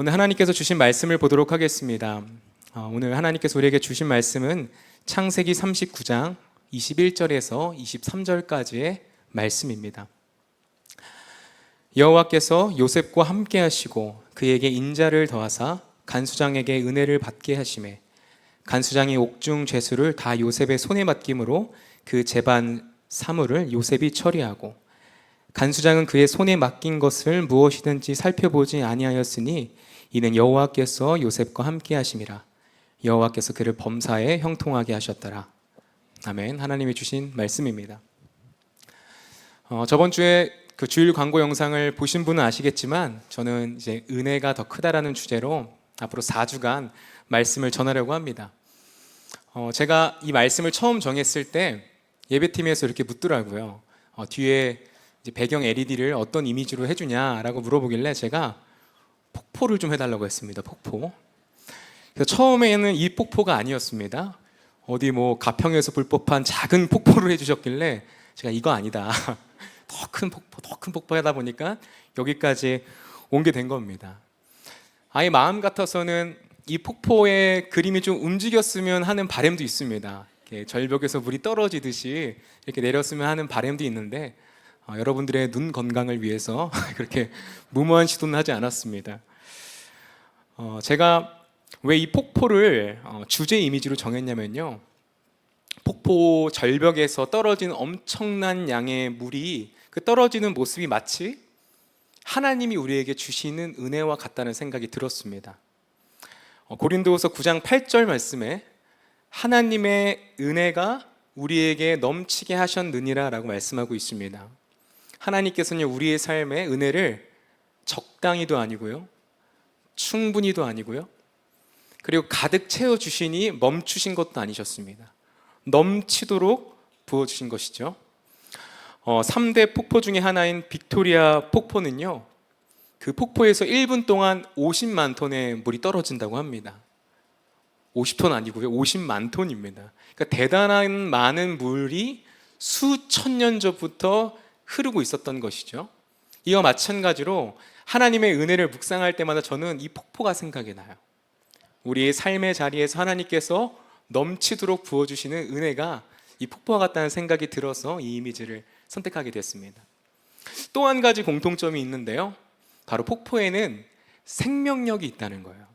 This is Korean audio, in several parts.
오늘 하나님께서 주신 말씀을 보도록 하겠습니다. 오늘 하나님께서 우리에게 주신 말씀은 창세기 39장 21절에서 23절까지의 말씀입니다. 여호와께서 요셉과 함께 하시고 그에게 인자를 더하사 간수장에게 은혜를 받게 하시매 간수장의 옥중 죄수를 다 요셉의 손에 맡김으로 그 재반 사물을 요셉이 처리하고 간수장은 그의 손에 맡긴 것을 무엇이든지 살펴보지 아니하였으니 이는 여호와께서 요셉과 함께 하심이라. 여호와께서 그를 범사에 형통하게 하셨더라. 아멘. 하나님이 주신 말씀입니다. 저번 주에 그 주일 광고 영상을 보신 분은 아시겠지만 저는 이제 은혜가 더 크다라는 주제로 앞으로 4주간 말씀을 전하려고 합니다. 제가 이 말씀을 처음 정했을 때 예배팀에서 이렇게 묻더라고요. 뒤에 이제 배경 LED를 어떤 이미지로 해주냐라고 물어보길래 제가 폭포를 좀 해달라고 했습니다. 폭포. 그래서 처음에는 이 폭포가 아니었습니다. 어디 뭐 가평에서 볼 법한 작은 폭포를 해주셨길래 제가 이거 아니다. 더 큰 폭포 하다 보니까 여기까지 온 게 된 겁니다. 아예 마음 같아서는 이 폭포의 그림이 좀 움직였으면 하는 바람도 있습니다. 이렇게 절벽에서 물이 떨어지듯이 이렇게 내렸으면 하는 바람도 있는데 여러분들의 눈 건강을 위해서 그렇게 무모한 시도는 하지 않았습니다. 제가 왜 이 폭포를 주제 이미지로 정했냐면요, 폭포 절벽에서 떨어지는 엄청난 양의 물이 그 떨어지는 모습이 마치 하나님이 우리에게 주시는 은혜와 같다는 생각이 들었습니다. 고린도후서 9장 8절 말씀에 하나님의 은혜가 우리에게 넘치게 하셨느니라 라고 말씀하고 있습니다. 하나님께서는 우리의 삶에 은혜를 적당히도 아니고요, 충분히도 아니고요, 그리고 가득 채워주시니 멈추신 것도 아니셨습니다. 넘치도록 부어주신 것이죠. 3대 폭포 중에 하나인 빅토리아 폭포는요, 그 폭포에서 1분 동안 50만 톤의 물이 떨어진다고 합니다. 50톤 아니고요, 50만 톤입니다. 그러니까 대단한 많은 물이 수천 년 전부터 흐르고 있었던 것이죠. 이와 마찬가지로 하나님의 은혜를 묵상할 때마다 저는 이 폭포가 생각이 나요. 우리의 삶의 자리에서 하나님께서 넘치도록 부어주시는 은혜가 이 폭포와 같다는 생각이 들어서 이 이미지를 선택하게 됐습니다. 또 한 가지 공통점이 있는데요, 바로 폭포에는 생명력이 있다는 거예요.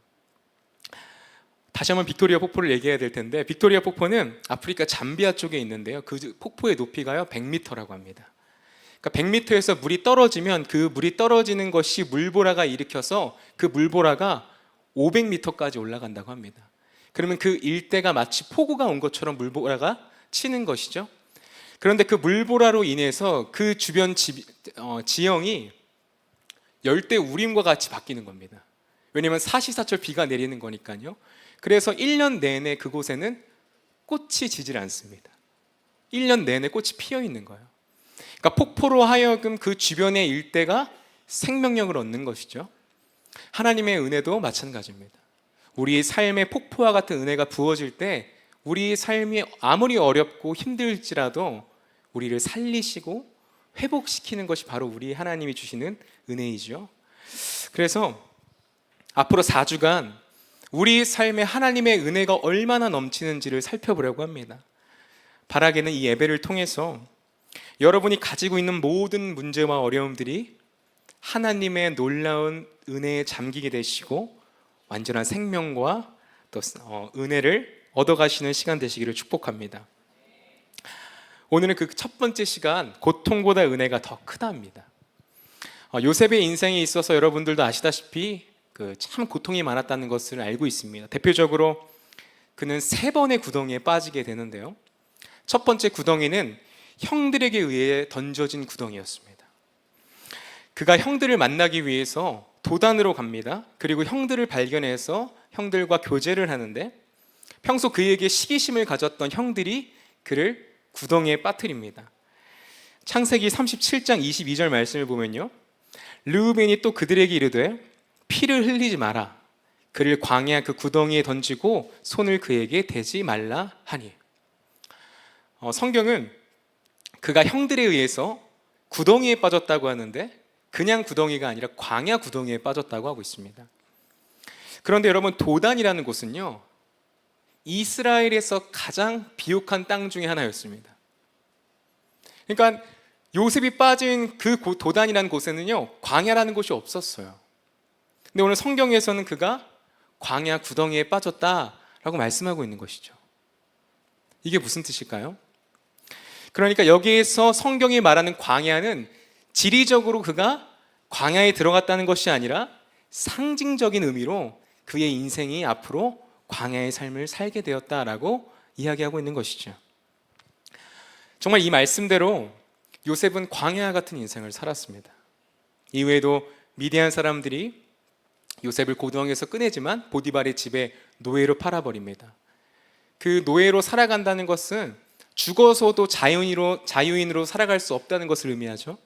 다시 한번 빅토리아 폭포를 얘기해야 될 텐데, 빅토리아 폭포는 아프리카 잠비아 쪽에 있는데요, 그 폭포의 높이가요 100m라고 합니다. 그러니까 100m에서 물이 떨어지면 그 물이 떨어지는 것이 물보라가 일으켜서 그 물보라가 500m까지 올라간다고 합니다. 그러면 그 일대가 마치 폭우가 온 것처럼 물보라가 치는 것이죠. 그런데 그 물보라로 인해서 그 주변 지형이 열대 우림과 같이 바뀌는 겁니다. 왜냐하면 사시사철 비가 내리는 거니까요. 그래서 1년 내내 그곳에는 꽃이 지질 않습니다. 1년 내내 꽃이 피어 있는 거예요. 그러니까 폭포로 하여금 그 주변의 일대가 생명력을 얻는 것이죠. 하나님의 은혜도 마찬가지입니다. 우리의 삶에 폭포와 같은 은혜가 부어질 때 우리의 삶이 아무리 어렵고 힘들지라도 우리를 살리시고 회복시키는 것이 바로 우리 하나님이 주시는 은혜이죠. 그래서 앞으로 4주간 우리 삶에 하나님의 은혜가 얼마나 넘치는지를 살펴보려고 합니다. 바라기는 이 예배를 통해서 여러분이 가지고 있는 모든 문제와 어려움들이 하나님의 놀라운 은혜에 잠기게 되시고 완전한 생명과 또 은혜를 얻어가시는 시간 되시기를 축복합니다. 오늘은 그 첫 번째 시간, 고통보다 은혜가 더 크다입니다. 요셉의 인생에 있어서 여러분들도 아시다시피 참 고통이 많았다는 것을 알고 있습니다. 대표적으로 그는 3번의 구덩이에 빠지게 되는데요, 첫 번째 구덩이는 형들에게 의해 던져진 구덩이였습니다. 그가 형들을 만나기 위해서 도단으로 갑니다. 그리고 형들을 발견해서 형들과 교제를 하는데 평소 그에게 시기심을 가졌던 형들이 그를 구덩이에 빠뜨립니다. 창세기 37장 22절 말씀을 보면요, 르우벤이 또 그들에게 이르되 피를 흘리지 마라. 그를 광야 그 구덩이에 던지고 손을 그에게 대지 말라 하니. 성경은 그가 형들에 의해서 구덩이에 빠졌다고 하는데 그냥 구덩이가 아니라 광야 구덩이에 빠졌다고 하고 있습니다. 그런데 여러분, 도단이라는 곳은요, 이스라엘에서 가장 비옥한 땅 중에 하나였습니다. 그러니까 요셉이 빠진 그 도단이라는 곳에는요, 광야라는 곳이 없었어요. 근데 오늘 성경에서는 그가 광야 구덩이에 빠졌다라고 말씀하고 있는 것이죠. 이게 무슨 뜻일까요? 그러니까 여기에서 성경이 말하는 광야는 지리적으로 그가 광야에 들어갔다는 것이 아니라 상징적인 의미로 그의 인생이 앞으로 광야의 삶을 살게 되었다라고 이야기하고 있는 것이죠. 정말 이 말씀대로 요셉은 광야 같은 인생을 살았습니다. 이후에도 미디안 사람들이 요셉을 고등에서 꺼내지만 보디발의 집에 노예로 팔아버립니다. 그 노예로 살아간다는 것은 죽어서도 자유인으로 살아갈 수 없다는 것을 의미하죠.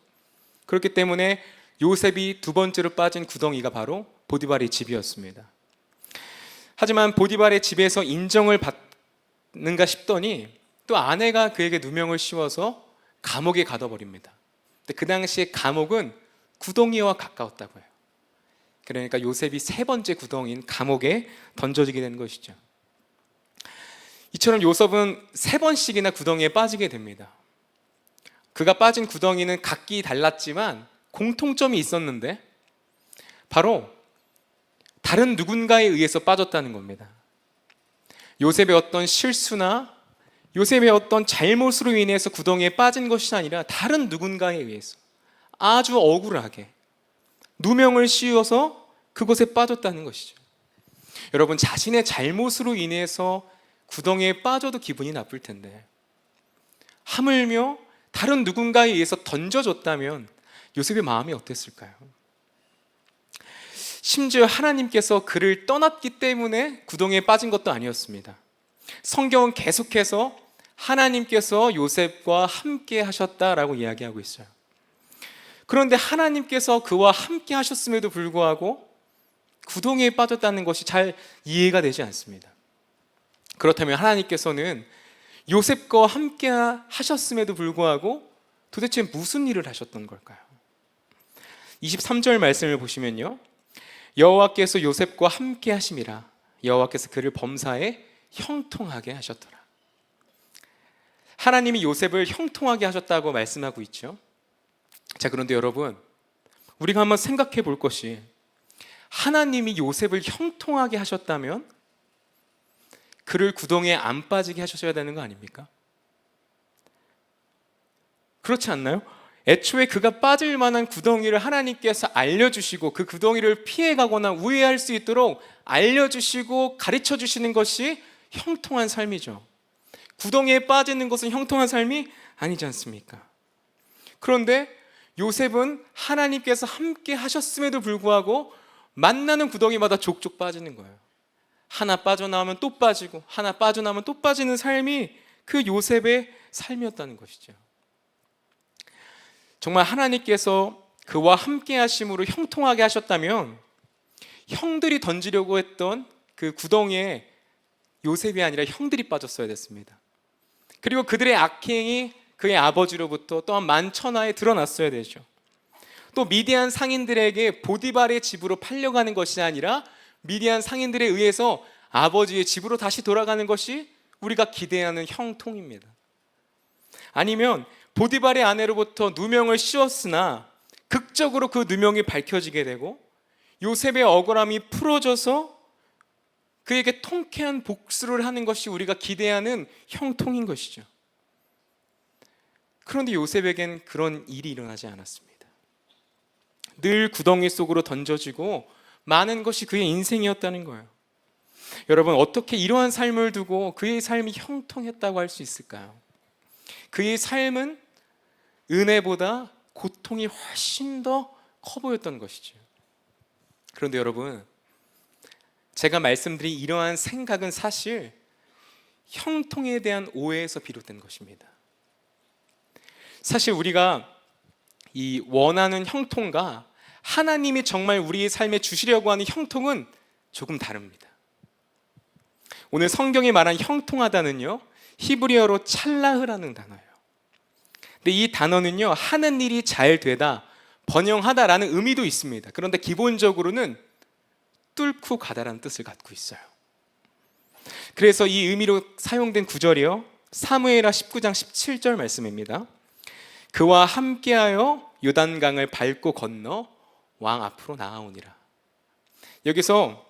그렇기 때문에 요셉이 두 번째로 빠진 구덩이가 바로 보디발의 집이었습니다. 하지만 보디발의 집에서 인정을 받는가 싶더니 또 아내가 그에게 누명을 씌워서 감옥에 가둬버립니다. 근데 그 당시에 감옥은 구덩이와 가까웠다고 해요. 그러니까 요셉이 세 번째 구덩이인 감옥에 던져지게 된 것이죠. 이처럼 요셉은 세 번씩이나 구덩이에 빠지게 됩니다. 그가 빠진 구덩이는 각기 달랐지만 공통점이 있었는데 바로 다른 누군가에 의해서 빠졌다는 겁니다. 요셉의 어떤 실수나 요셉의 어떤 잘못으로 인해서 구덩이에 빠진 것이 아니라 다른 누군가에 의해서 아주 억울하게 누명을 씌워서 그곳에 빠졌다는 것이죠. 여러분, 자신의 잘못으로 인해서 구덩이에 빠져도 기분이 나쁠 텐데 하물며 다른 누군가에 의해서 던져졌다면 요셉의 마음이 어땠을까요? 심지어 하나님께서 그를 떠났기 때문에 구덩이에 빠진 것도 아니었습니다. 성경은 계속해서 하나님께서 요셉과 함께 하셨다라고 이야기하고 있어요. 그런데 하나님께서 그와 함께 하셨음에도 불구하고 구덩이에 빠졌다는 것이 잘 이해가 되지 않습니다. 그렇다면 하나님께서는 요셉과 함께 하셨음에도 불구하고 도대체 무슨 일을 하셨던 걸까요? 23절 말씀을 보시면요, 여호와께서 요셉과 함께 하심이라 여호와께서 그를 범사에 형통하게 하셨더라. 하나님이 요셉을 형통하게 하셨다고 말씀하고 있죠. 자, 그런데 여러분, 우리가 한번 생각해 볼 것이, 하나님이 요셉을 형통하게 하셨다면 그를 구덩이에 안 빠지게 하셔야 되는 거 아닙니까? 그렇지 않나요? 애초에 그가 빠질 만한 구덩이를 하나님께서 알려주시고 그 구덩이를 피해가거나 우회할 수 있도록 알려주시고 가르쳐주시는 것이 형통한 삶이죠. 구덩이에 빠지는 것은 형통한 삶이 아니지 않습니까? 그런데 요셉은 하나님께서 함께 하셨음에도 불구하고 만나는 구덩이마다 족족 빠지는 거예요. 하나 빠져나오면 또 빠지고 하나 빠져나오면 또 빠지는 삶이 그 요셉의 삶이었다는 것이죠. 정말 하나님께서 그와 함께 하심으로 형통하게 하셨다면 형들이 던지려고 했던 그 구덩이에 요셉이 아니라 형들이 빠졌어야 됐습니다. 그리고 그들의 악행이 그의 아버지로부터 또한 만천하에 드러났어야 되죠. 또 미디안 상인들에게 보디발의 집으로 팔려가는 것이 아니라 미디안 상인들에 의해서 아버지의 집으로 다시 돌아가는 것이 우리가 기대하는 형통입니다. 아니면 보디발의 아내로부터 누명을 씌웠으나 극적으로 그 누명이 밝혀지게 되고 요셉의 억울함이 풀어져서 그에게 통쾌한 복수를 하는 것이 우리가 기대하는 형통인 것이죠. 그런데 요셉에겐 그런 일이 일어나지 않았습니다. 늘 구덩이 속으로 던져지고 많은 것이 그의 인생이었다는 거예요. 여러분, 어떻게 이러한 삶을 두고 그의 삶이 형통했다고 할 수 있을까요? 그의 삶은 은혜보다 고통이 훨씬 더 커 보였던 것이죠. 그런데 여러분, 제가 말씀드린 이러한 생각은 사실 형통에 대한 오해에서 비롯된 것입니다. 사실 우리가 이 원하는 형통과 하나님이 정말 우리의 삶에 주시려고 하는 형통은 조금 다릅니다. 오늘 성경이 말한 형통하다는요, 히브리어로 찰라흐라는 단어예요. 근데 이 단어는요, 하는 일이 잘 되다, 번영하다라는 의미도 있습니다. 그런데 기본적으로는 뚫고 가다라는 뜻을 갖고 있어요. 그래서 이 의미로 사용된 구절이요, 사무엘하 19장 17절 말씀입니다. 그와 함께하여 요단강을 밟고 건너 왕 앞으로 나아오니라. 여기서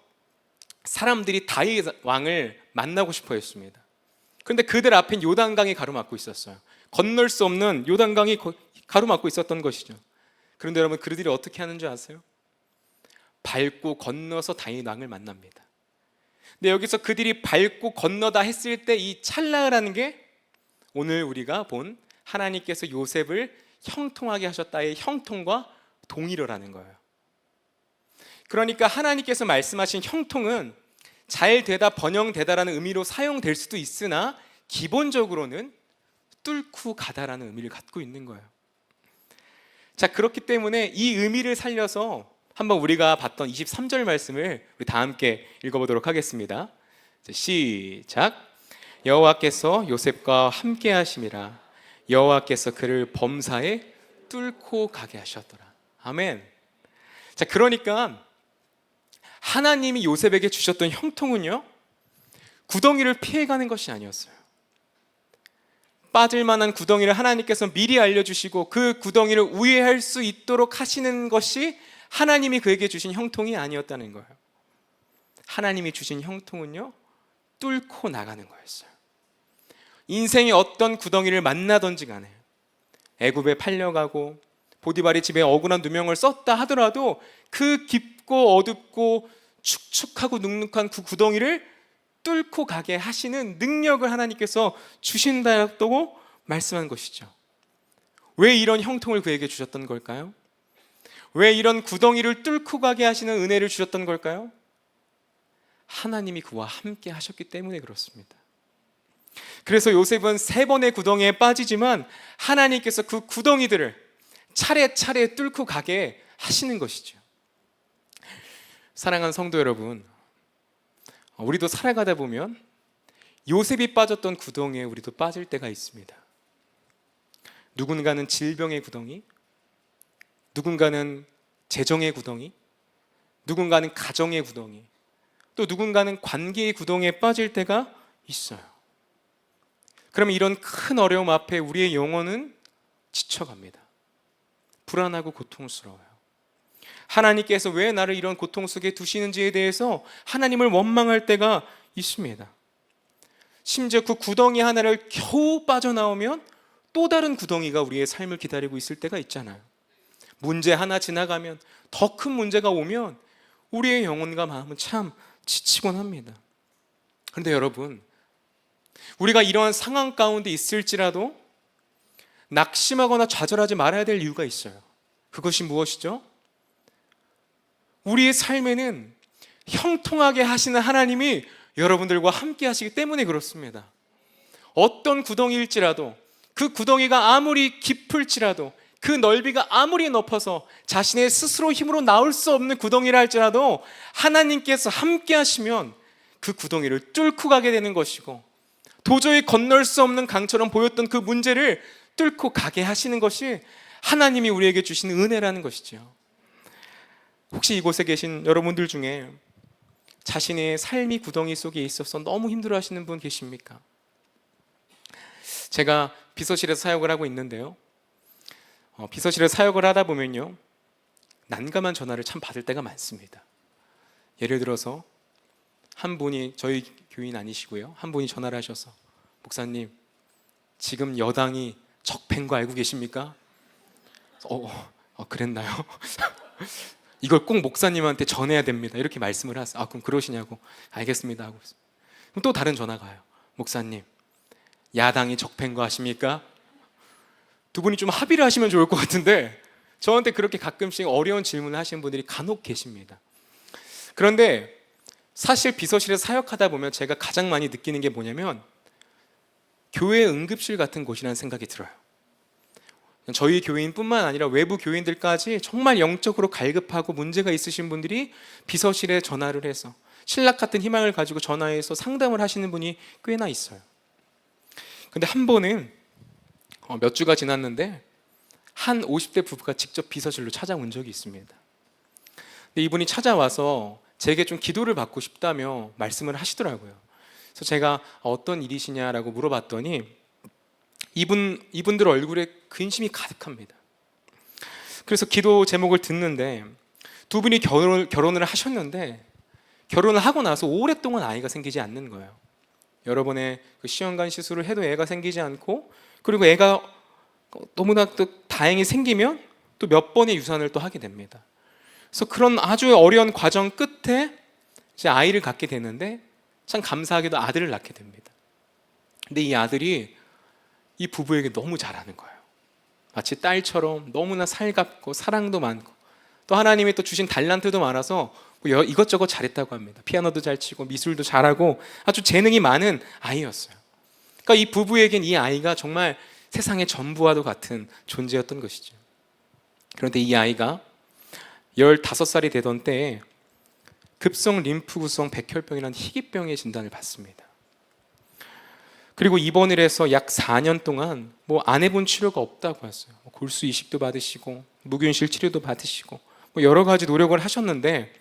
사람들이 다윗 왕을 만나고 싶어 했습니다. 그런데 그들 앞엔 요단강이 가로막고 있었어요. 건널 수 없는 요단강이 가로막고 있었던 것이죠. 그런데 여러분, 그들이 어떻게 하는 줄 아세요? 밟고 건너서 다윗 왕을 만납니다. 근데 여기서 그들이 밟고 건너다 했을 때 이 찰나라는 게 오늘 우리가 본 하나님께서 요셉을 형통하게 하셨다의 형통과 동일어라는 거예요. 그러니까 하나님께서 말씀하신 형통은 잘 되다, 번영되다라는 의미로 사용될 수도 있으나 기본적으로는 뚫고 가다라는 의미를 갖고 있는 거예요. 자, 그렇기 때문에 이 의미를 살려서 한번 우리가 봤던 23절 말씀을 우리 다 함께 읽어보도록 하겠습니다. 시작. 여호와께서 요셉과 함께 하심이라. 여호와께서 그를 범사에 뚫고 가게 하셨더라. 아멘. 자, 그러니까 하나님이 요셉에게 주셨던 형통은요, 구덩이를 피해가는 것이 아니었어요. 빠질 만한 구덩이를 하나님께서 미리 알려주시고 그 구덩이를 우회할 수 있도록 하시는 것이 하나님이 그에게 주신 형통이 아니었다는 거예요. 하나님이 주신 형통은요, 뚫고 나가는 거였어요. 인생의 어떤 구덩이를 만나든지 간에, 애굽에 팔려가고 보디발의 집에 억울한 누명을 썼다 하더라도 그 깊고 어둡고 축축하고 눅눅한 그 구덩이를 뚫고 가게 하시는 능력을 하나님께서 주신다고 말씀한 것이죠. 왜 이런 형통을 그에게 주셨던 걸까요? 왜 이런 구덩이를 뚫고 가게 하시는 은혜를 주셨던 걸까요? 하나님이 그와 함께 하셨기 때문에 그렇습니다. 그래서 요셉은 3번의 구덩이에 빠지지만 하나님께서 그 구덩이들을 차례차례 뚫고 가게 하시는 것이죠. 사랑하는 성도 여러분, 우리도 살아가다 보면 요셉이 빠졌던 구덩이에 우리도 빠질 때가 있습니다. 누군가는 질병의 구덩이, 누군가는 재정의 구덩이, 누군가는 가정의 구덩이, 또 누군가는 관계의 구덩이에 빠질 때가 있어요. 그러면 이런 큰 어려움 앞에 우리의 영혼은 지쳐갑니다. 불안하고 고통스러워요. 하나님께서 왜 나를 이런 고통 속에 두시는지에 대해서 하나님을 원망할 때가 있습니다. 심지어 그 구덩이 하나를 겨우 빠져나오면 또 다른 구덩이가 우리의 삶을 기다리고 있을 때가 있잖아요. 문제 하나 지나가면, 더 큰 문제가 오면 우리의 영혼과 마음은 참 지치곤 합니다. 그런데 여러분, 우리가 이러한 상황 가운데 있을지라도 낙심하거나 좌절하지 말아야 될 이유가 있어요. 그것이 무엇이죠? 우리의 삶에는 형통하게 하시는 하나님이 여러분들과 함께 하시기 때문에 그렇습니다. 어떤 구덩이일지라도, 그 구덩이가 아무리 깊을지라도, 그 넓이가 아무리 높아서 자신의 스스로 힘으로 나올 수 없는 구덩이라 할지라도 하나님께서 함께 하시면 그 구덩이를 뚫고 가게 되는 것이고, 도저히 건널 수 없는 강처럼 보였던 그 문제를 뚫고 가게 하시는 것이 하나님이 우리에게 주신 은혜라는 것이죠. 혹시 이곳에 계신 여러분들 중에 자신의 삶이 구덩이 속에 있어서 너무 힘들어하시는 분 계십니까? 제가 비서실에서 사역을 하고 있는데요, 비서실에서 사역을 하다 보면요, 난감한 전화를 참 받을 때가 많습니다. 예를 들어서 한 분이, 저희 교인 아니시고요, 한 분이 전화를 하셔서, 목사님, 지금 여당이 적폐인 거 알고 계십니까? 그랬나요? 이걸 꼭 목사님한테 전해야 됩니다, 이렇게 말씀을 하세요. 그럼 그러시냐고. 알겠습니다 하고. 그럼 또 다른 전화가 와요. 목사님, 야당이 적폐인 거 아십니까? 두 분이 좀 합의를 하시면 좋을 것 같은데 저한테 그렇게 가끔씩 어려운 질문을 하시는 분들이 간혹 계십니다. 그런데 사실 비서실에서 사역하다 보면 제가 가장 많이 느끼는 게 뭐냐면 교회 응급실 같은 곳이라는 생각이 들어요. 저희 교인뿐만 아니라 외부 교인들까지 정말 영적으로 갈급하고 문제가 있으신 분들이 비서실에 전화를 해서 신락 같은 희망을 가지고 전화해서 상담을 하시는 분이 꽤나 있어요. 근데 한 번은 몇 주가 지났는데 한 50대 부부가 직접 비서실로 찾아온 적이 있습니다. 근데 이분이 찾아와서 제게 좀 기도를 받고 싶다며 말씀을 하시더라고요. 그래서 제가 어떤 일이시냐라고 물어봤더니 이분들 얼굴에 근심이 가득합니다. 그래서 기도 제목을 듣는데 두 분이 결혼을 하셨는데 결혼을 하고 나서 오랫동안 아이가 생기지 않는 거예요. 여러 번의 그 시험관 시술을 해도 애가 생기지 않고, 그리고 애가 너무나 또 다행히 생기면 또 몇 번의 유산을 또 하게 됩니다. 그래서 그런 아주 어려운 과정 끝에 이제 아이를 갖게 되는데 참 감사하게도 아들을 낳게 됩니다. 근데 이 아들이 이 부부에게 너무 잘하는 거예요. 마치 딸처럼 너무나 살갑고 사랑도 많고, 또 하나님이 또 주신 달란트도 많아서 이것저것 잘했다고 합니다. 피아노도 잘 치고 미술도 잘하고 아주 재능이 많은 아이였어요. 그러니까 이 부부에겐 이 아이가 정말 세상의 전부와도 같은 존재였던 것이죠. 그런데 이 아이가 15살이 되던 때에 급성 림프구성 백혈병이라는 희귀병의 진단을 받습니다. 그리고 입원을 해서 약 4년 동안 안 해본 치료가 없다고 했어요. 골수 이식도 받으시고 무균실 치료도 받으시고 여러 가지 노력을 하셨는데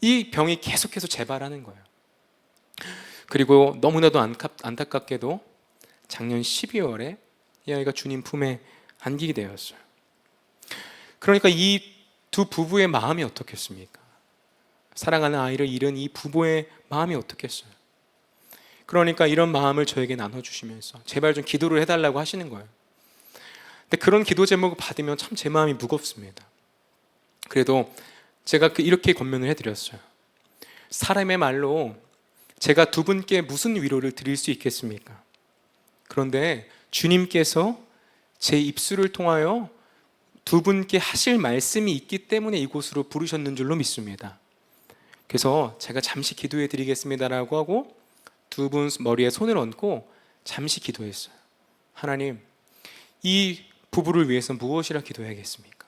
이 병이 계속해서 재발하는 거예요. 그리고 너무나도 안타깝게도 작년 12월에 이 아이가 주님 품에 안기게 되었어요. 그러니까 이 두 부부의 마음이 어떻겠습니까? 사랑하는 아이를 잃은 이 부부의 마음이 어떻겠어요? 그러니까 이런 마음을 저에게 나눠주시면서 제발 좀 기도를 해달라고 하시는 거예요. 근데 그런 기도 제목을 받으면 참 제 마음이 무겁습니다. 그래도 제가 이렇게 권면을 해드렸어요. 사람의 말로 제가 두 분께 무슨 위로를 드릴 수 있겠습니까? 그런데 주님께서 제 입술을 통하여 두 분께 하실 말씀이 있기 때문에 이곳으로 부르셨는 줄로 믿습니다. 그래서 제가 잠시 기도해 드리겠습니다라고 하고 두 분 머리에 손을 얹고 잠시 기도했어요. 하나님, 이 부부를 위해서 무엇이라 기도해야겠습니까?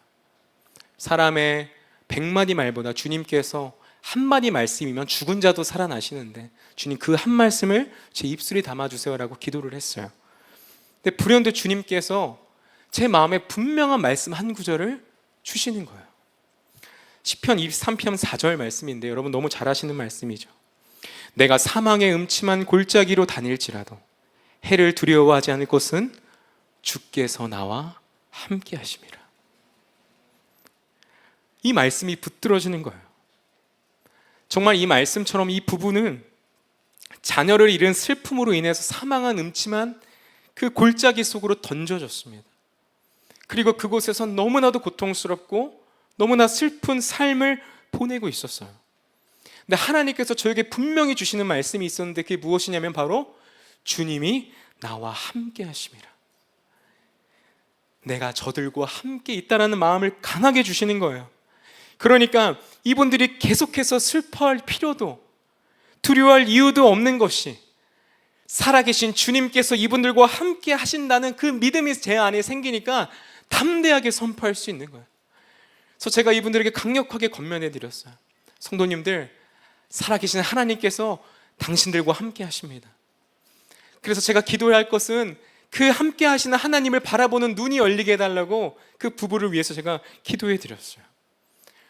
사람의 100마디 말보다 주님께서 한마디 말씀이면 죽은 자도 살아나시는데 주님 그 한 말씀을 제 입술에 담아주세요라고 기도를 했어요. 근데 불현듯 주님께서 제 마음에 분명한 말씀 한 구절을 주시는 거예요. 시편 23편 4절 말씀인데 여러분 너무 잘 아시는 말씀이죠. 내가 사망의 음침한 골짜기로 다닐지라도 해를 두려워하지 않을 것은 주께서 나와 함께 하심이라. 이 말씀이 붙들어지는 거예요. 정말 이 말씀처럼 이 부부는 자녀를 잃은 슬픔으로 인해서 사망한 음침한 그 골짜기 속으로 던져졌습니다. 그리고 그곳에서 너무나도 고통스럽고 너무나 슬픈 삶을 보내고 있었어요. 근데 하나님께서 저에게 분명히 주시는 말씀이 있었는데 그게 무엇이냐면 바로 주님이 나와 함께 하심이라. 내가 저들과 함께 있다라는 마음을 강하게 주시는 거예요. 그러니까 이분들이 계속해서 슬퍼할 필요도 두려워할 이유도 없는 것이 살아계신 주님께서 이분들과 함께 하신다는 그 믿음이 제 안에 생기니까 담대하게 선포할 수 있는 거예요. 그래서 제가 이분들에게 강력하게 권면해 드렸어요. 성도님들, 살아계신 하나님께서 당신들과 함께 하십니다. 그래서 제가 기도해야 할 것은 그 함께 하시는 하나님을 바라보는 눈이 열리게 해달라고 그 부부를 위해서 제가 기도해 드렸어요.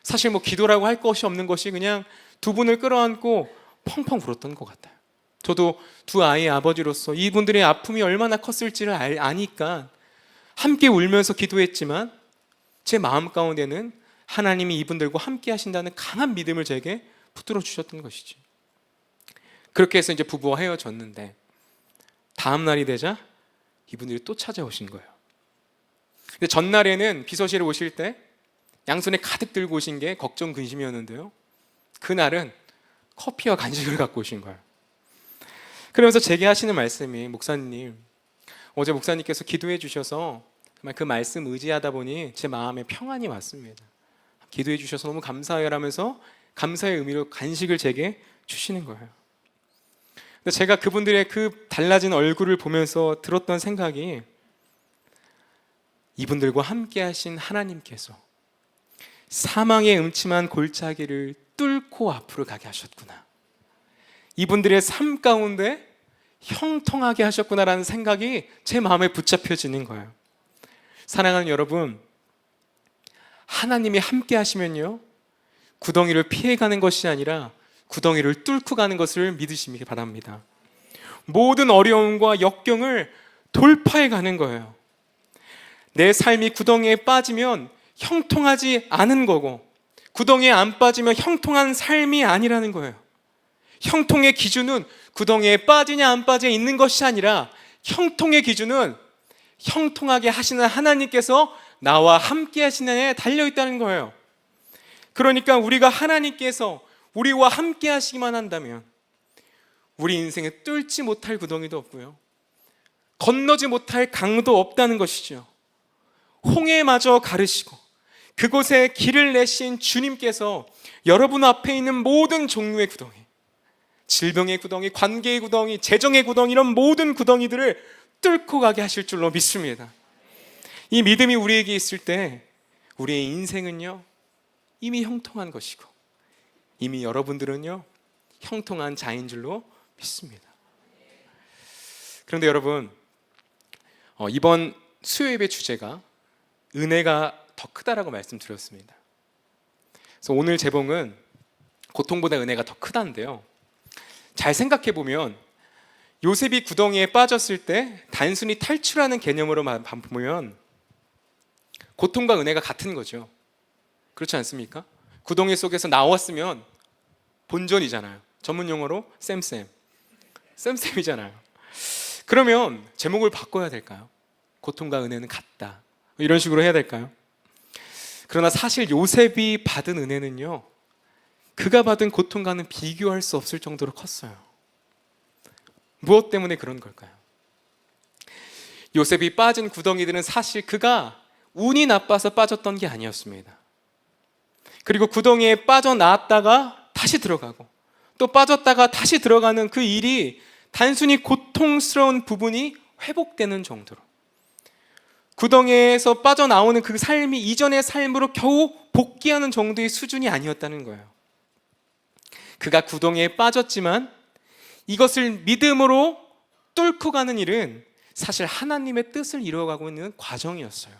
사실 기도라고 할 것이 없는 것이 그냥 두 분을 끌어안고 펑펑 울었던 것 같아요. 저도 두 아이의 아버지로서 이분들의 아픔이 얼마나 컸을지를 아니까 함께 울면서 기도했지만 제 마음 가운데는 하나님이 이분들과 함께 하신다는 강한 믿음을 제게 붙들어 주셨던 것이지. 그렇게 해서 이제 부부와 헤어졌는데 다음 날이 되자 이분들이 또 찾아오신 거예요. 근데 전날에는 비서실에 오실 때 양손에 가득 들고 오신 게 걱정 근심이었는데요, 그날은 커피와 간식을 갖고 오신 거예요. 그러면서 제게 하시는 말씀이, 목사님, 어제 목사님께서 기도해 주셔서 정말 그 말씀 의지하다 보니 제 마음에 평안이 왔습니다. 기도해 주셔서 너무 감사해요 라면서 감사의 의미로 간식을 제게 주시는 거예요. 근데 제가 그분들의 그 달라진 얼굴을 보면서 들었던 생각이, 이분들과 함께 하신 하나님께서 사망의 음침한 골짜기를 뚫고 앞으로 가게 하셨구나, 이분들의 삶 가운데 형통하게 하셨구나라는 생각이 제 마음에 붙잡혀지는 거예요. 사랑하는 여러분, 하나님이 함께 하시면요, 구덩이를 피해가는 것이 아니라 구덩이를 뚫고 가는 것을 믿으시기 바랍니다. 모든 어려움과 역경을 돌파해 가는 거예요. 내 삶이 구덩이에 빠지면 형통하지 않은 거고, 구덩이에 안 빠지면 형통한 삶이 아니라는 거예요. 형통의 기준은 구덩이에 빠지냐 안 빠지냐 있는 것이 아니라, 형통의 기준은 형통하게 하시는 하나님께서 나와 함께 하시는 데 달려있다는 거예요. 그러니까 우리가 하나님께서 우리와 함께 하시기만 한다면 우리 인생에 뚫지 못할 구덩이도 없고요, 건너지 못할 강도 없다는 것이죠. 홍해마저 가르시고 그곳에 길을 내신 주님께서 여러분 앞에 있는 모든 종류의 구덩이, 질병의 구덩이, 관계의 구덩이, 재정의 구덩이, 이런 모든 구덩이들을 뚫고 가게 하실 줄로 믿습니다. 이 믿음이 우리에게 있을 때 우리의 인생은요 이미 형통한 것이고, 이미 여러분들은요 형통한 자인 줄로 믿습니다. 그런데 여러분, 이번 수요예배 주제가 은혜가 더 크다라고 말씀드렸습니다. 그래서 오늘 제목은 고통보다 은혜가 더 크다인데요, 잘 생각해 보면 요셉이 구덩이에 빠졌을 때 단순히 탈출하는 개념으로만 보면 고통과 은혜가 같은 거죠. 그렇지 않습니까? 구덩이 속에서 나왔으면 본전이잖아요. 전문 용어로 쌤쌤이잖아요. 그러면 제목을 바꿔야 될까요? 고통과 은혜는 같다, 이런 식으로 해야 될까요? 그러나 사실 요셉이 받은 은혜는요, 그가 받은 고통과는 비교할 수 없을 정도로 컸어요. 무엇 때문에 그런 걸까요? 요셉이 빠진 구덩이들은 사실 그가 운이 나빠서 빠졌던 게 아니었습니다. 그리고 구덩이에 빠져나왔다가 다시 들어가고 또 빠졌다가 다시 들어가는 그 일이 단순히 고통스러운 부분이 회복되는 정도로, 구덩이에서 빠져나오는 그 삶이 이전의 삶으로 겨우 복귀하는 정도의 수준이 아니었다는 거예요. 그가 구덩이에 빠졌지만 이것을 믿음으로 뚫고 가는 일은 사실 하나님의 뜻을 이루어가고 있는 과정이었어요.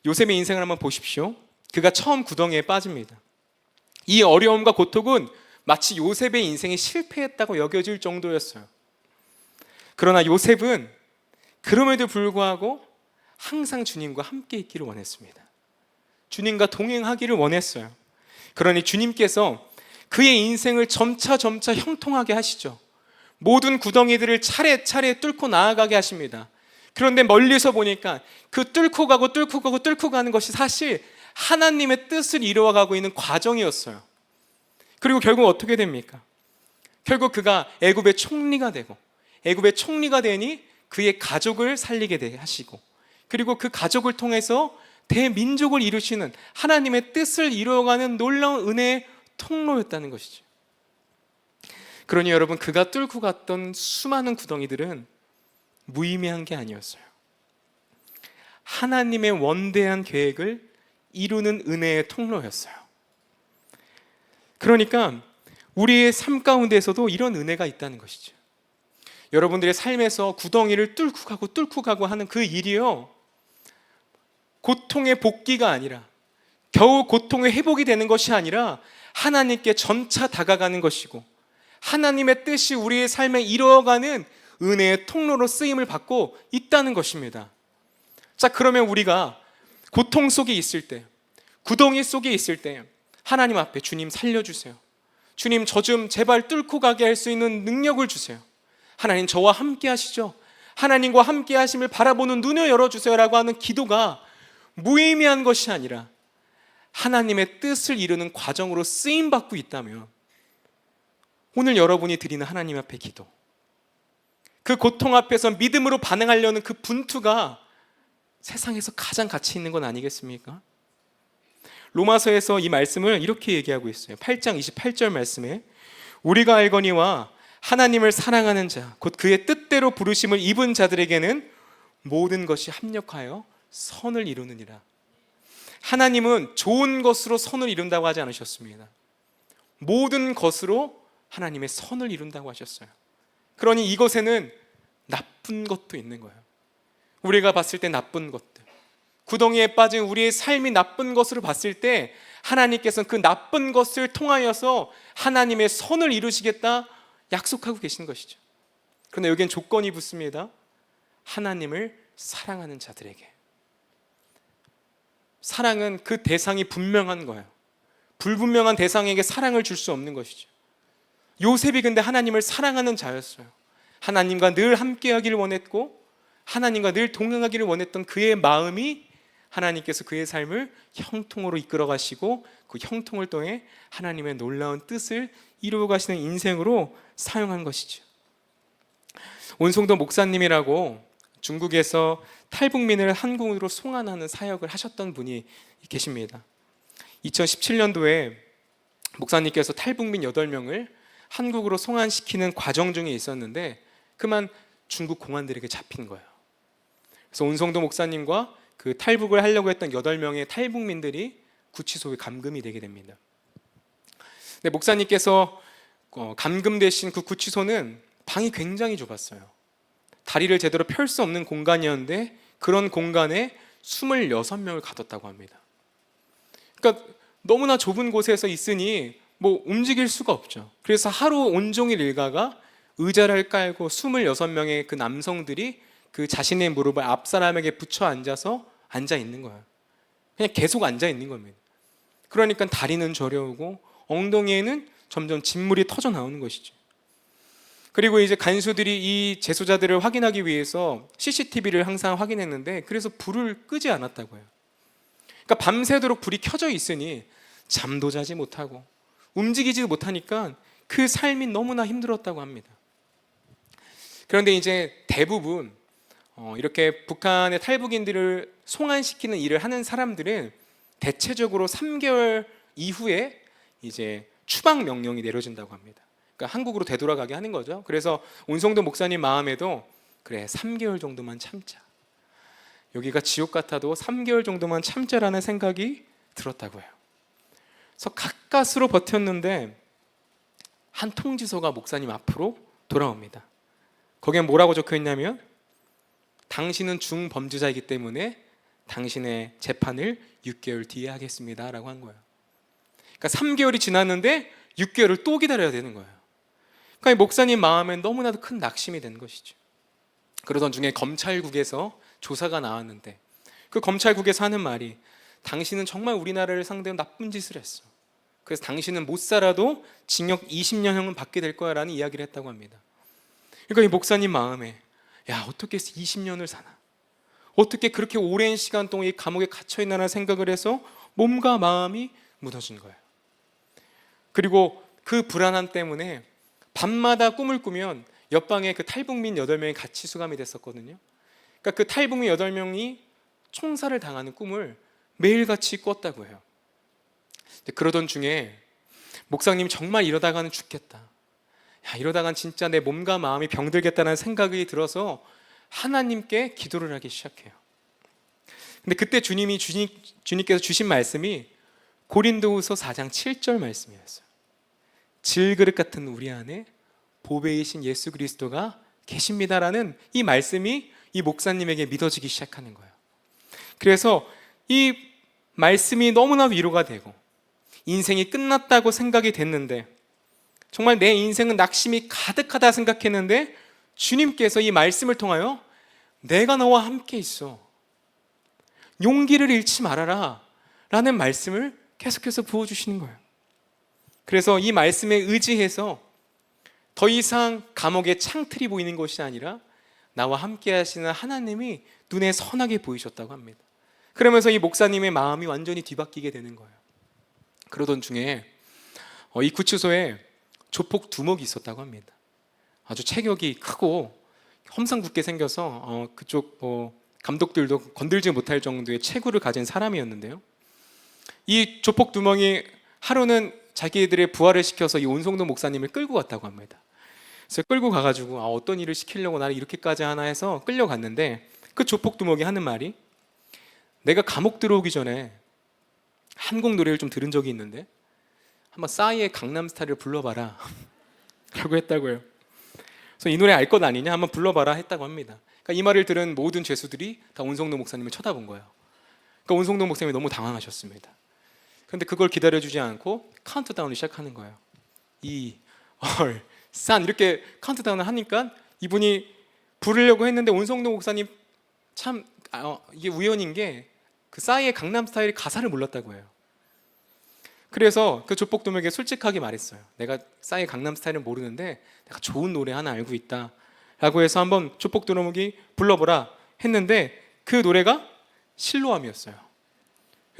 요셉의 인생을 한번 보십시오. 그가 처음 구덩이에 빠집니다. 이 어려움과 고통은 마치 요셉의 인생이 실패했다고 여겨질 정도였어요. 그러나 요셉은 그럼에도 불구하고 항상 주님과 함께 있기를 원했습니다. 주님과 동행하기를 원했어요. 그러니 주님께서 그의 인생을 점차 형통하게 하시죠. 모든 구덩이들을 차례차례 뚫고 나아가게 하십니다. 그런데 멀리서 보니까 그 뚫고 가는 것이 사실 하나님의 뜻을 이루어가고 있는 과정이었어요. 그리고 결국 어떻게 됩니까? 결국 그가 애굽의 총리가 되고, 애굽의 총리가 되니 그의 가족을 살리게 하시고, 그리고 그 가족을 통해서 대민족을 이루시는 하나님의 뜻을 이루어가는 놀라운 은혜의 통로였다는 것이죠. 그러니 여러분, 그가 뚫고 갔던 수많은 구덩이들은 무의미한 게 아니었어요. 하나님의 원대한 계획을 이루는 은혜의 통로였어요. 그러니까 우리의 삶 가운데에서도 이런 은혜가 있다는 것이죠. 여러분들의 삶에서 구덩이를 뚫고 가고 하는 그 일이요, 고통의 복귀가 아니라, 겨우 고통의 회복이 되는 것이 아니라 하나님께 점차 다가가는 것이고, 하나님의 뜻이 우리의 삶에 이루어가는 은혜의 통로로 쓰임을 받고 있다는 것입니다. 자, 그러면 우리가 고통 속에 있을 때, 구덩이 속에 있을 때 하나님 앞에 주님 살려주세요, 주님 저 좀 제발 뚫고 가게 할 수 있는 능력을 주세요, 하나님 저와 함께 하시죠, 하나님과 함께 하심을 바라보는 눈을 열어주세요 라고 하는 기도가 무의미한 것이 아니라 하나님의 뜻을 이루는 과정으로 쓰임받고 있다면, 오늘 여러분이 드리는 하나님 앞의 기도, 그 고통 앞에서 믿음으로 반응하려는 그 분투가 세상에서 가장 가치 있는 건 아니겠습니까? 로마서에서 이 말씀을 이렇게 얘기하고 있어요. 8장 28절 말씀에 우리가 알거니와 하나님을 사랑하는 자, 곧 그의 뜻대로 부르심을 입은 자들에게는 모든 것이 합력하여 선을 이루느니라. 하나님은 좋은 것으로 선을 이룬다고 하지 않으셨습니다. 모든 것으로 하나님의 선을 이룬다고 하셨어요. 그러니 이것에는 나쁜 것도 있는 거예요. 우리가 봤을 때 나쁜 것들, 구덩이에 빠진 우리의 삶이 나쁜 것으로 봤을 때 하나님께서는 그 나쁜 것을 통하여서 하나님의 선을 이루시겠다 약속하고 계신 것이죠. 그런데 여기엔 조건이 붙습니다. 하나님을 사랑하는 자들에게. 사랑은 그 대상이 분명한 거예요. 불분명한 대상에게 사랑을 줄 수 없는 것이죠. 요셉이 근데 하나님을 사랑하는 자였어요. 하나님과 늘 함께하기를 원했고 하나님과 늘 동행하기를 원했던 그의 마음이 하나님께서 그의 삶을 형통으로 이끌어 가시고 그 형통을 통해 하나님의 놀라운 뜻을 이루어 가시는 인생으로 사용한 것이죠. 온송도 목사님이라고 중국에서 탈북민을 한국으로 송환하는 사역을 하셨던 분이 계십니다. 2017년도에 목사님께서 탈북민 8명을 한국으로 송환시키는 과정 중에 있었는데 그만 중국 공안들에게 잡힌 거예요. 그래서 온성도 목사님과 그 탈북을 하려고 했던 8명의 탈북민들이 구치소에 감금이 되게 됩니다. 근데 목사님께서 감금되신 그 구치소는 방이 굉장히 좁았어요. 다리를 제대로 펼 수 없는 공간이었는데 그런 공간에 26명을 가뒀다고 합니다. 그러니까 너무나 좁은 곳에서 있으니 뭐 움직일 수가 없죠. 그래서 하루 온종일 일가가 의자를 깔고 26명의 그 남성들이 그 자신의 무릎을 앞 사람에게 붙여 앉아서 앉아 있는 거예요. 그냥 계속 앉아 있는 겁니다. 그러니까 다리는 저려오고 엉덩이에는 점점 진물이 터져 나오는 것이죠. 그리고 이제 간수들이 이 재소자들을 확인하기 위해서 CCTV를 항상 확인했는데 그래서 불을 끄지 않았다고 해요. 그러니까 밤새도록 불이 켜져 있으니 잠도 자지 못하고 움직이지도 못하니까 그 삶이 너무나 힘들었다고 합니다. 그런데 이제 대부분 이렇게 북한의 탈북인들을 송환시키는 일을 하는 사람들은 대체적으로 3개월 이후에 이제 추방 명령이 내려진다고 합니다. 그러니까 한국으로 되돌아가게 하는 거죠. 그래서 온성도 목사님 마음에도 그래 3개월 정도만 참자. 여기가 지옥 같아도 3개월 정도만 참자라는 생각이 들었다고 해요. 그래서 가까스로 버텼는데 한 통지서가 목사님 앞으로 돌아옵니다. 거기에 뭐라고 적혀 있냐면 당신은 중범죄자이기 때문에 당신의 재판을 6개월 뒤에 하겠습니다 라고 한 거예요. 그러니까 3개월이 지났는데 6개월을 또 기다려야 되는 거예요. 그러니까 목사님 마음에 너무나도 큰 낙심이 된 것이죠. 그러던 중에 검찰국에서 조사가 나왔는데 그 검찰국에서 하는 말이 당신은 정말 우리나라를 상대로 나쁜 짓을 했어. 그래서 당신은 못 살아도 징역 20년형은 받게 될 거야 라는 이야기를 했다고 합니다. 그러니까 이 목사님 마음에 야 어떻게 20년을 사나, 어떻게 그렇게 오랜 시간 동안 이 감옥에 갇혀있나라는 생각을 해서 몸과 마음이 무너진 거예요. 그리고 그 불안함 때문에 밤마다 꿈을 꾸면 옆방에 그 탈북민 8명이 같이 수감이 됐었거든요. 그러니까 그 탈북민 8명이 총살을 당하는 꿈을 매일같이 꿨다고 해요. 그러던 중에 목사님 정말 이러다가는 죽겠다, 야, 이러다간 진짜 내 몸과 마음이 병들겠다는 생각이 들어서 하나님께 기도를 하기 시작해요. 근데 그때 주님께서 주신 말씀이 고린도후서 4장 7절 말씀이었어요. 질그릇 같은 우리 안에 보배이신 예수 그리스도가 계십니다라는 이 말씀이 이 목사님에게 믿어지기 시작하는 거예요. 그래서 이 말씀이 너무나 위로가 되고 인생이 끝났다고 생각이 됐는데 정말 내 인생은 낙심이 가득하다 생각했는데 주님께서 이 말씀을 통하여 내가 너와 함께 있어, 용기를 잃지 말아라 라는 말씀을 계속해서 부어주시는 거예요. 그래서 이 말씀에 의지해서 더 이상 감옥의 창틀이 보이는 것이 아니라 나와 함께 하시는 하나님이 눈에 선하게 보이셨다고 합니다. 그러면서 이 목사님의 마음이 완전히 뒤바뀌게 되는 거예요. 그러던 중에 이 구치소에 조폭 두목이 있었다고 합니다. 아주 체격이 크고 험상궂게 생겨서 그쪽 감독들도 건들지 못할 정도의 체구를 가진 사람이었는데요. 이 조폭 두목이 하루는 자기들의 부하를 시켜서 이 온성도 목사님을 끌고 갔다고 합니다. 그래서 끌고 가가지고 어떤 일을 시키려고 나를 이렇게까지 하나 해서 끌려갔는데 그 조폭 두목이 하는 말이 내가 감옥 들어오기 전에 한국 노래를 좀 들은 적이 있는데 한번 싸이의 강남스타일을 불러봐라 라고 했다고요. 그래서 이 노래 알 것 아니냐, 한번 불러봐라 했다고 합니다. 그러니까 이 말을 들은 모든 죄수들이 다 온성도 목사님을 쳐다본 거예요. 그러니까 온성도 목사님이 너무 당황하셨습니다. 근데 그걸 기다려주지 않고 카운트다운을 시작하는 거예요. 2, 얼, 산 이렇게 카운트다운을 하니까 이분이 부르려고 했는데 온성도 목사님 참 이게 우연인 게 그 싸이의 강남스타일의 가사를 몰랐다고 해요. 그래서 그 조폭두목에게 솔직하게 말했어요. 내가 싸이의 강남스타일은 모르는데 내가 좋은 노래 하나 알고 있다 라고 해서 한번 조폭두목이 불러보라 했는데 그 노래가 실로암이었어요.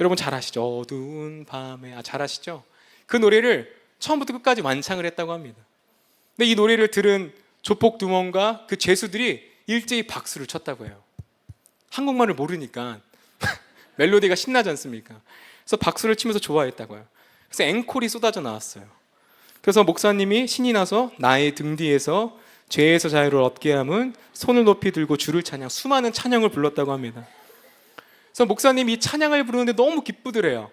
여러분 잘 아시죠? 어두운 밤에 잘 아시죠? 그 노래를 처음부터 끝까지 완창을 했다고 합니다. 근데 이 노래를 들은 조폭두목과 그 죄수들이 일제히 박수를 쳤다고 해요. 한국말을 모르니까 멜로디가 신나지 않습니까? 그래서 박수를 치면서 좋아했다고요. 그래서 앵콜이 쏟아져 나왔어요. 그래서 목사님이 신이 나서 나의 등 뒤에서 죄에서 자유를 얻게 함은 손을 높이 들고 주를 찬양, 수많은 찬양을 불렀다고 합니다. 그래서 목사님이 이 찬양을 부르는데 너무 기쁘더래요.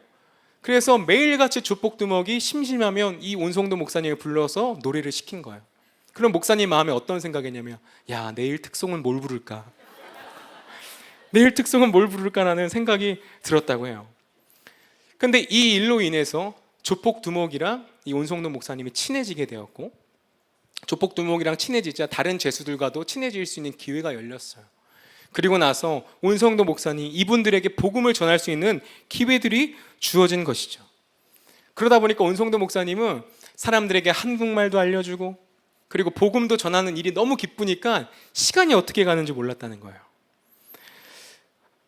그래서 매일같이 조폭두목이 심심하면 이 온성도 목사님을 불러서 노래를 시킨 거예요. 그럼 목사님 마음에 어떤 생각이냐면 야, 내일 특송은 뭘 부를까? 내일 특송은 뭘 부를까라는 생각이 들었다고 해요. 근데 이 일로 인해서 조폭두목이랑 이 온성도 목사님이 친해지게 되었고, 조폭두목이랑 친해지자 다른 죄수들과도 친해질 수 있는 기회가 열렸어요. 그리고 나서 온성도 목사님 이분들에게 복음을 전할 수 있는 기회들이 주어진 것이죠. 그러다 보니까 온성도 목사님은 사람들에게 한국말도 알려주고 그리고 복음도 전하는 일이 너무 기쁘니까 시간이 어떻게 가는지 몰랐다는 거예요.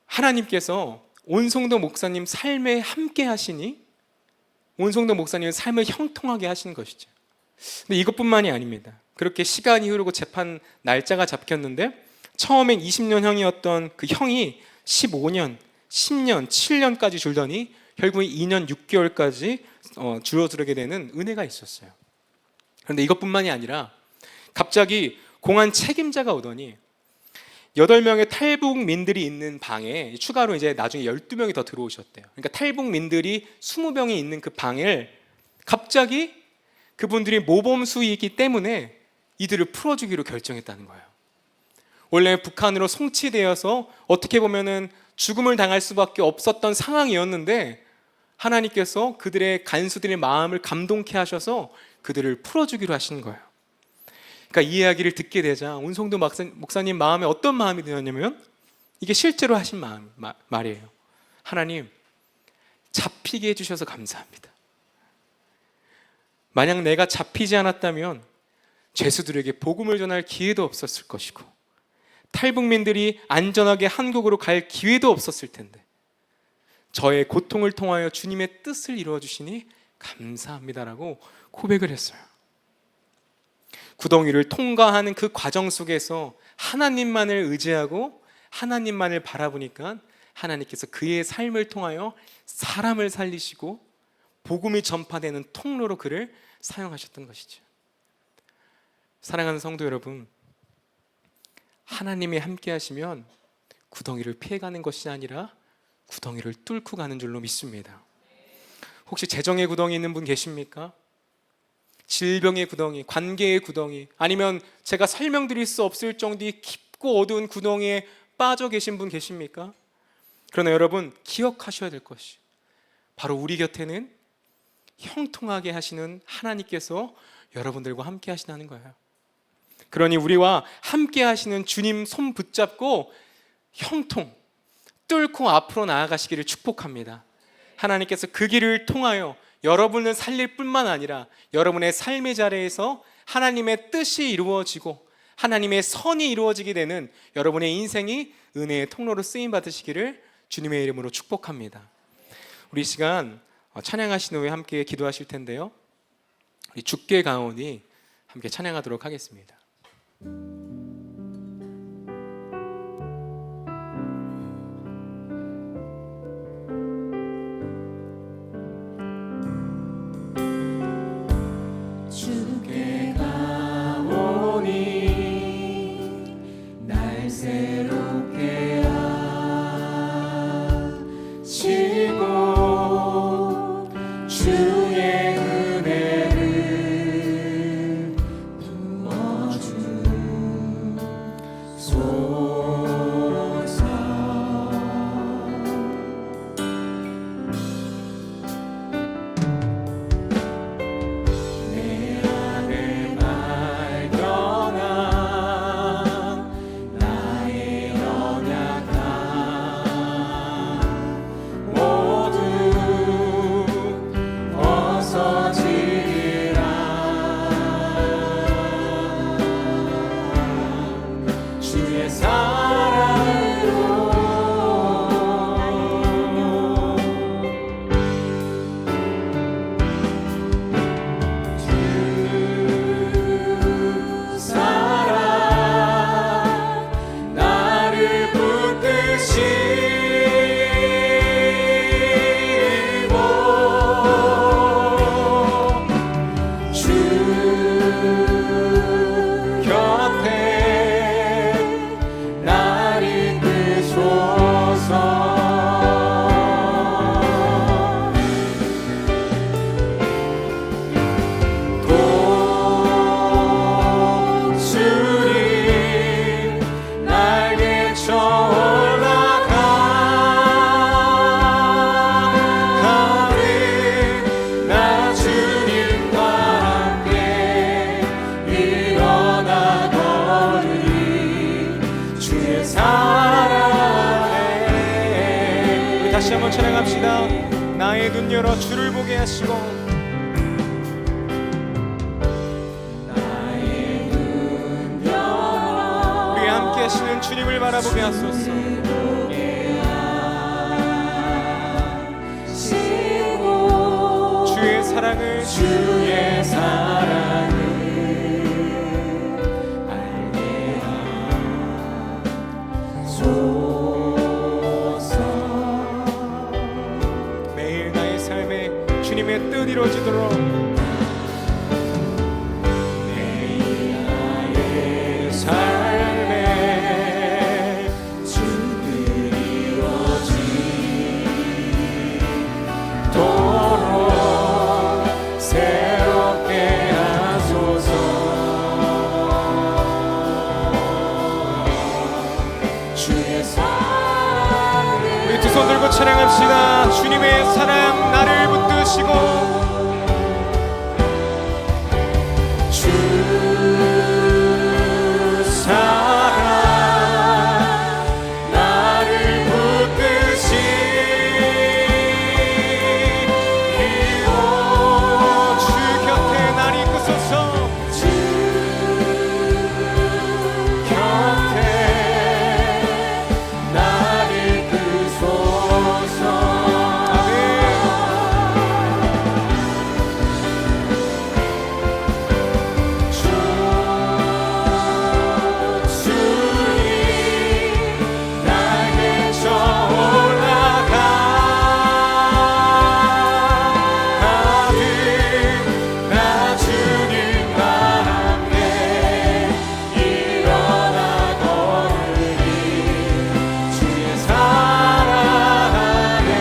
하나님께서 온성도 목사님 삶에 함께 하시니 온성도 목사님의 삶을 형통하게 하신 것이죠. 근데 이것뿐만이 아닙니다. 그렇게 시간이 흐르고 재판 날짜가 잡혔는데 처음엔 20년형이었던 그 형이 15년, 10년, 7년까지 줄더니 결국에 2년 6개월까지 줄어들게 되는 은혜가 있었어요. 그런데 이것뿐만이 아니라 갑자기 공안 책임자가 오더니 8명의 탈북민들이 있는 방에 추가로 이제 나중에 12명이 더 들어오셨대요. 그러니까 탈북민들이 20명이 있는 그 방을 갑자기 그분들이 모범수이기 때문에 이들을 풀어주기로 결정했다는 거예요. 원래 북한으로 송치되어서 어떻게 보면은 죽음을 당할 수밖에 없었던 상황이었는데 하나님께서 그들의 간수들의 마음을 감동케 하셔서 그들을 풀어주기로 하신 거예요. 그러니까 이 이야기를 듣게 되자 온성도 목사님 마음에 어떤 마음이 드었냐면 이게 실제로 하신 말이에요. 하나님, 잡히게 해주셔서 감사합니다. 만약 내가 잡히지 않았다면 죄수들에게 복음을 전할 기회도 없었을 것이고 탈북민들이 안전하게 한국으로 갈 기회도 없었을 텐데 저의 고통을 통하여 주님의 뜻을 이루어 주시니 감사합니다라고 고백을 했어요. 구덩이를 통과하는 그 과정 속에서 하나님만을 의지하고 하나님만을 바라보니까 하나님께서 그의 삶을 통하여 사람을 살리시고 복음이 전파되는 통로로 그를 사용하셨던 것이죠. 사랑하는 성도 여러분, 하나님이 함께 하시면 구덩이를 피해가는 것이 아니라 구덩이를 뚫고 가는 줄로 믿습니다. 혹시 재정의 구덩이 있는 분 계십니까? 질병의 구덩이, 관계의 구덩이, 아니면 제가 설명드릴 수 없을 정도의 깊고 어두운 구덩이에 빠져 계신 분 계십니까? 그러나 여러분 기억하셔야 될 것이 바로 우리 곁에는 형통하게 하시는 하나님께서 여러분들과 함께 하시다는 거예요. 그러니 우리와 함께 하시는 주님 손 붙잡고 형통, 뚫고 앞으로 나아가시기를 축복합니다. 하나님께서 그 길을 통하여 여러분을 살릴 뿐만 아니라 여러분의 삶의 자리에서 하나님의 뜻이 이루어지고 하나님의 선이 이루어지게 되는 여러분의 인생이 은혜의 통로로 쓰임 받으시기를 주님의 이름으로 축복합니다. 우리 시간 찬양하신 후에 함께 기도하실 텐데요, 우리 주께 가오니 함께 찬양하도록 하겠습니다. 주께 가오니 날 새롭게 하시고 주의 은혜를 부어주시니 주 곁에 나를 이끄소서. 다시 한번 찬양합시다. 나의 눈 열어 주를 보게 하시고, 나의 눈 열어 우리 함께 하시는 주님을 바라보게 하소서. 하시고 주의 사랑을 주의 사랑을 알게 하소서. 매일 나의 삶에 주님의 뜻 이루어지도록, 매일 나의 삶에 주 뜻 이루어지도록 새롭게 하소서. 주의 사랑을 우리 두 손 들고 찬양합시다. 주님의 사랑 나를 붙드시고, 주 사랑 나를 붙드시고 주 곁에 날 이끄소서. 주 곁에 나를 이끄소서. 주님 나에게 올라가듯 나 주님과 함께 일어나 걸으리. 주의 사랑 안에.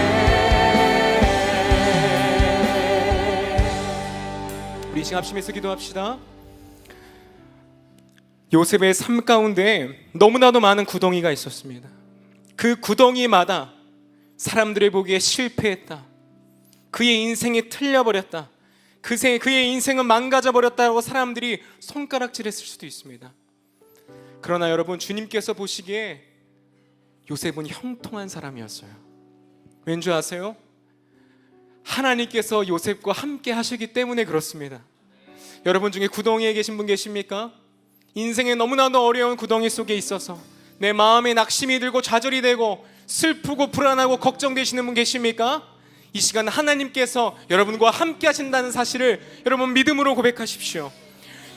우리 시간 합심해서 기도합시다. 요셉의 삶 가운데 너무나도 많은 구덩이가 있었습니다. 그 구덩이마다 사람들이 보기에 실패했다, 그의 인생이 틀려버렸다, 그의 인생은 망가져버렸다고 사람들이 손가락질했을 수도 있습니다. 그러나 여러분, 주님께서 보시기에 요셉은 형통한 사람이었어요. 왠지 아세요? 하나님께서 요셉과 함께 하시기 때문에 그렇습니다. 여러분 중에 구덩이에 계신 분 계십니까? 인생에 너무나도 어려운 구덩이 속에 있어서 내 마음에 낙심이 들고 좌절이 되고 슬프고 불안하고 걱정되시는 분 계십니까? 이 시간 하나님께서 여러분과 함께 하신다는 사실을 여러분 믿음으로 고백하십시오.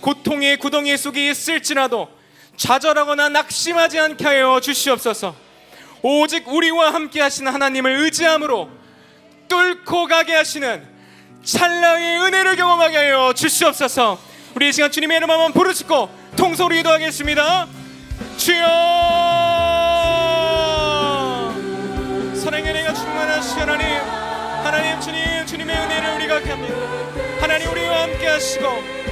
고통의 구덩이 속에 있을지라도 좌절하거나 낙심하지 않게 하여 주시옵소서. 오직 우리와 함께 하시는 하나님을 의지함으로 뚫고 가게 하시는 찰나의 은혜를 경험하게 하여 주시옵소서. 우리 이 시간 주님의 이름 한번 부르짖고 통성으로 기도하겠습니다. 주여, 사랑의 은혜가 충만하신 하나님 주님, 주님의 은혜를 우리가 합니다. 하나님, 우리와 함께 하시고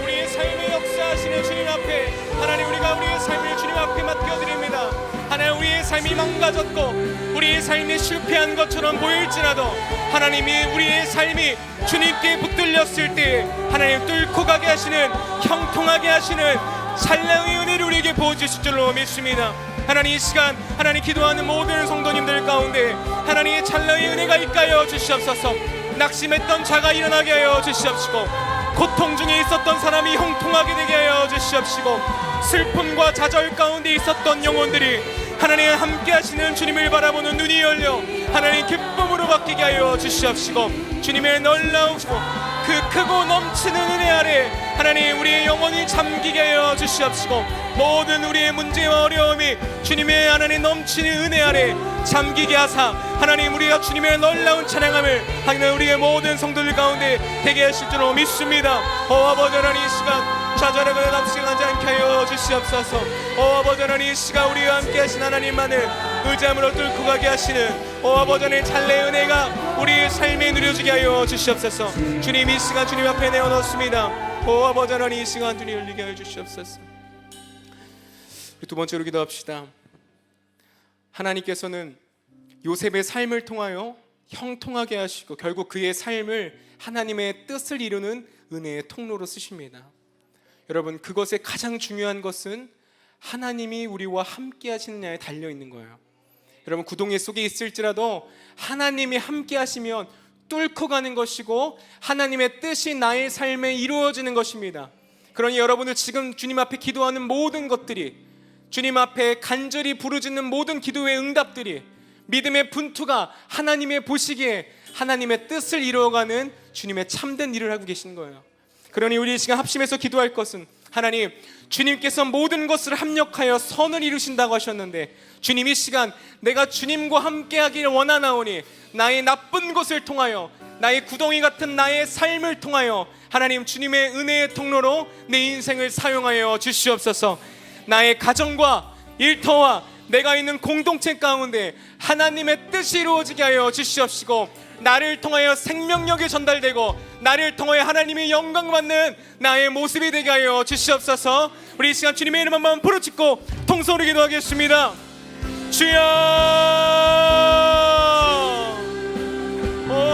우리의 삶의 역사하시는 주님 앞에 하나님, 우리가 우리의 삶을 주님 앞에 맡겨드립니다. 하나님, 우리의 삶이 망가졌고 우리의 삶이 실패한 것처럼 보일지라도 하나님이 우리의 삶이 주님께 붙들렸을 때 하나님 뚫고 가게 하시는, 형통하게 하시는 찰나의 은혜를 우리에게 부어주실 줄로 믿습니다. 하나님, 이 시간 하나님 기도하는 모든 성도님들 가운데 하나님의 찰나의 은혜가 있가여 주시옵소서. 낙심했던 자가 일어나게 하여 주시옵시고, 고통 중에 있었던 사람이 형통하게 되게 하여 주시옵시고, 슬픔과 좌절 가운데 있었던 영혼들이 하나님 함께 하시는 주님을 바라보는 눈이 열려 하나님 기쁨으로 바뀌게 하여 주시옵시고, 주님의 놀라우시고 그 크고 넘치는 은혜 아래 하나님 우리의 영혼이 잠기게 하여 주시옵시고 모든 우리의 문제와 어려움이 주님의 하나님 넘치는 은혜 아래 잠기게 하사 하나님 우리가 주님의 놀라운 찬양함을 하나님 우리의 모든 성도들 가운데 되게 하실 줄로 믿습니다. 아버지 하나님 이 시간 좌절하거나 낙심하지 않게 하여 주시옵소서. 아버지 하나님 이 시간 우리와 함께 하신 하나님만을 의지함으로 뚫고 가게 하시는 아버지 하나님 찬례의 은혜가 우리의 삶에 누려지게 하여 주시옵소서. 주님 이 시간 주님 앞에 내어놓습니다. 아버지 하나님 이 시간 주님 열리게 하여 주시옵소서. 두 번째로 기도합시다. 하나님께서는 요셉의 삶을 통하여 형통하게 하시고 결국 그의 삶을 하나님의 뜻을 이루는 은혜의 통로로 쓰십니다. 여러분 그것의 가장 중요한 것은 하나님이 우리와 함께 하시느냐에 달려있는 거예요. 여러분 구동의 속에 있을지라도 하나님이 함께 하시면 뚫고 가는 것이고 하나님의 뜻이 나의 삶에 이루어지는 것입니다. 그러니 여러분들 지금 주님 앞에 기도하는 모든 것들이 주님 앞에 간절히 부르짖는 모든 기도의 응답들이 믿음의 분투가 하나님의 보시기에 하나님의 뜻을 이루어가는 주님의 참된 일을 하고 계시는 거예요. 그러니 우리 이 시간 합심해서 기도할 것은 하나님 주님께서 모든 것을 합력하여 선을 이루신다고 하셨는데 주님 이 시간 내가 주님과 함께 하기를 원하나오니 나의 나쁜 것을 통하여 나의 구덩이 같은 나의 삶을 통하여 하나님 주님의 은혜의 통로로 내 인생을 사용하여 주시옵소서. 나의 가정과 일터와 내가 있는 공동체 가운데 하나님의 뜻이 이루어지게 하여 주시옵시고 나를 통하여 생명력이 전달되고 나를 통하여 하나님의 영광 받는 나의 모습이 되게 하여 주시옵소서. 우리 이 시간 주님의 이름 한번 부르짖고 통성으로 기도하겠습니다. 주여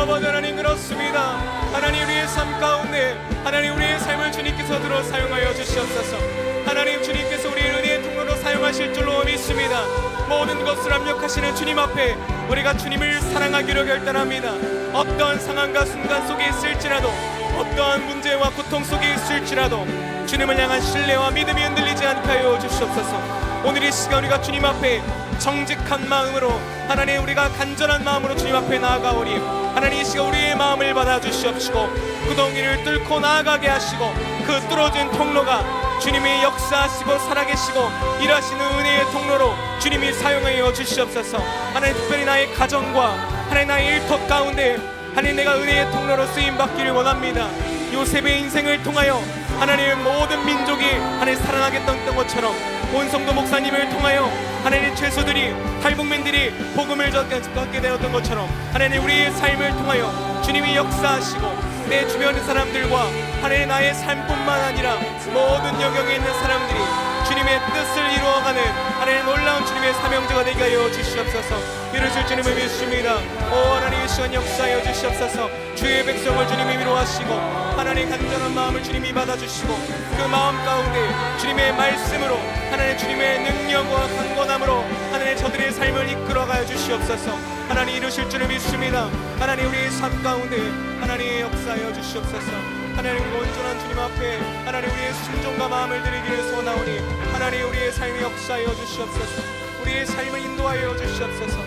아버지 하나님 그렇습니다. 하나님 우리의 삶 가운데 하나님 우리의 삶을 주님께서 들어 사용하여 주시옵소서. 하나님 주님께서 우리의 은혜의 통로로 사용하실 줄로 믿습니다. 모든 것을 합력하시는 주님 앞에 우리가 주님을 사랑하기로 결단합니다. 어떠한 상황과 순간 속에 있을지라도 어떠한 문제와 고통 속에 있을지라도 주님을 향한 신뢰와 믿음이 흔들리지 않게 하여 주시옵소서. 오늘 이 시간 우리가 주님 앞에 정직한 마음으로 하나님 우리가 간절한 마음으로 주님 앞에 나아가오니 하나님 이 시간 우리의 마음을 받아주시옵시고 구덩이를 뚫고 나아가게 하시고 그 뚫어진 통로가 주님이 역사하시고 살아계시고 일하시는 은혜의 통로로 주님이 사용하여 주시옵소서. 하나님 특별히 나의 가정과 하나님 나의 일터 가운데 하나님 내가 은혜의 통로로 쓰임받기를 원합니다. 요셉의 인생을 통하여 하나님 모든 민족이 하나님 사랑하겠던 것처럼 온 성도 목사님을 통하여 하나님 죄수들이 탈북민들이 복음을 듣게 되었던 것처럼 하나님 우리의 삶을 통하여 주님이 역사하시고 내 주변의 사람들과 하나님 나의 삶뿐만 아니라 모든 영역에 있는 사람들이 주님의 뜻을 이루어가는 하나님 놀라운 주님의 사명자가 되게 하여 주시옵소서. 이루실 주님을 믿습니다. 오 하나님 이 시간 역사하여 주시옵소서. 주의 백성을 주님이 위로하시고 하나님 간절한 마음을 주님이 받아주시고 그 마음 가운데 주님의 말씀으로 하나님 주님의 능력과 강건함으로 하나님 저들의 삶을 이끌어가여 주시옵소서. 하나님 이루실 줄을 믿습니다. 하나님 우리의 삶 가운데 하나님 역사하여 주시옵소서. 하나님 온전한 주님 앞에 하나님 우리의 순종과 마음을 드리기를 소원하오니 하나님 우리의 삶에 역사하여 주시옵소서. 우리의 삶을 인도하여 주시옵소서.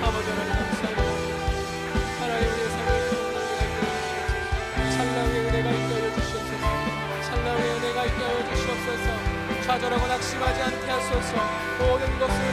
아버지 하나님 감사합니다. 하나님 우리의 삶을 찬란의 은혜가 있게 하여 주시옵소서. 찬란의 은혜가 있게 하여 주시옵소서. 좌절하고 낙심하지 않게 하소서. 모든 것을